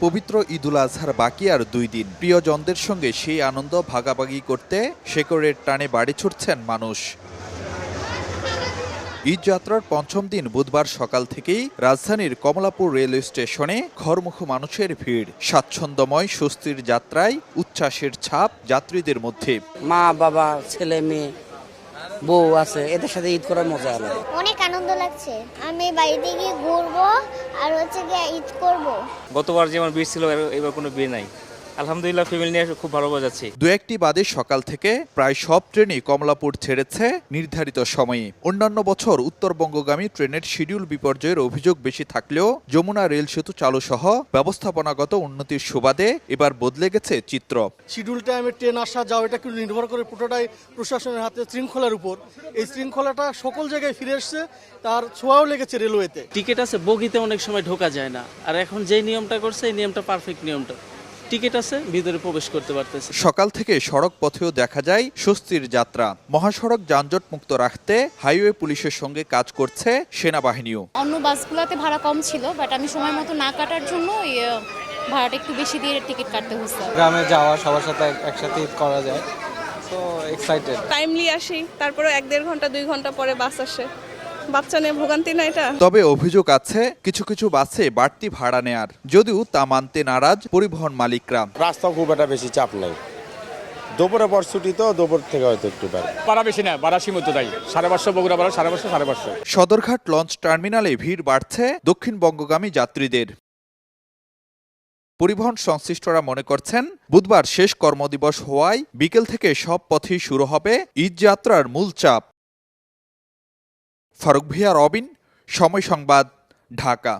পবিত্র ঈদুল আজহার বাকি আর 2 দিন। প্রিয়জনদের সঙ্গে সেই আনন্দ ভাগাভাগি করতে শেকড়ের টানে বাড়ি ছুটছেন মানুষ। ঈদযাত্রার পঞ্চম দিন বুধবার সকাল থেকেই রাজধানীর কমলাপুর রেলওয়ে স্টেশনে ঘরমুখো মানুষের ভিড়। স্বাচ্ছন্দ্যময় স্বস্তির যাত্রায় উচ্ছ্বাসের ছাপ যাত্রীদের মধ্যে। মা বাবা ছেলে মেয়ে বউ আছে, এদের সাথে ঈদ করার মজা আলাদা। অনেক আনন্দ লাগছে। আমি বাড়িতে গিয়ে ঘুরবো আর গিয়ে ঈদ করবো। গতবার যেমন ভিড় ছিল এবার কোনো ভিড় নাই। আলহামদুলিল্লাহ ফ্যামিলি নিয়ে খুব ভালো যাচ্ছে। দু একটি বাদে সকাল থেকে প্রায় সব ট্রেনই কমলাপুর ছেড়েছে নির্ধারিত সময়ে। অন্যান্য বছর উত্তরবঙ্গগামী ট্রেনের শিডিউল বিপর্যয়ের অভিযোগ বেশি থাকলেও যমুনা রেল সেতু চালু সহ ব্যবস্থাপনাগত উন্নতির সুবাদে এবার বদলে গেছে চিত্র। শিডিউল টাইমে ট্রেন আসা যাওয়া এটা কিন্তু নির্ভর করে পুরোটাই প্রশাসনের হাতে শৃঙ্খলার উপর। এই শৃঙ্খলাটা সকল জায়গায় ফিরে এসছে, তার ছোঁয়াও লেগেছে রেলওয়েতে। টিকিট আছে, বগিতে অনেক সময় ঢোকা যায় না, আর এখন যে নিয়মটা করছে এই নিয়মটা পারফেক্ট নিয়মটা। টিকিট আছে, ভিতরে প্রবেশ করতে পারতেছে। সকাল থেকে সড়ক পথেও দেখা যায় স্বস্তির যাত্রা। মহাসড়ক যানজট মুক্ত রাখতে হাইওয়ে পুলিশের সঙ্গে কাজ করছে সেনাবাহিনীও। অন্য বাসগুলোতে ভাড়া কম ছিল, বাট আমি সময় মতো না কাটার জন্য ভাড়াটা একটু বেশি দিয়ে টিকিট কাটতে হচ্ছে। গ্রামে যাওয়া, সবার সাথে একসাথে ঈদ করা যায়, তো এক্সাইটেড। টাইমলি আসি, তারপরে 1-1.5 ঘন্টা 2 ঘন্টা পরে বাস আসে। বাচ্চা নিয়ে ভোগান্তি না এটা। তবে অভিযোগ আছে কিছু কিছু বাসে বাড়তি ভাড়া নেয়ার, যদিও তা মানতে নারাজ পরিবহন মালিকরা। রাস্তা খুব একটা বেশি চাপ নাই, দুপুরে পর ছুটি তো দুপুর থেকে হয়তো একটু ভাড়া বেশি না, ভাড়া সীমিত তাই 550 বগুড়া ভাড়া 550। সদরঘাট লঞ্চ টার্মিনালে ভিড় বাড়ছে দক্ষিণবঙ্গগামী যাত্রীদের। পরিবহন সংশ্লিষ্টরা মনে করছেন বুধবার শেষ কর্মদিবস হওয়ায় বিকেল থেকে সব পথেই শুরু হবে ঈদযাত্রার মূল চাপ। ফারুক ভিয়া, রবিন, সময় সংবাদ, ঢাকা।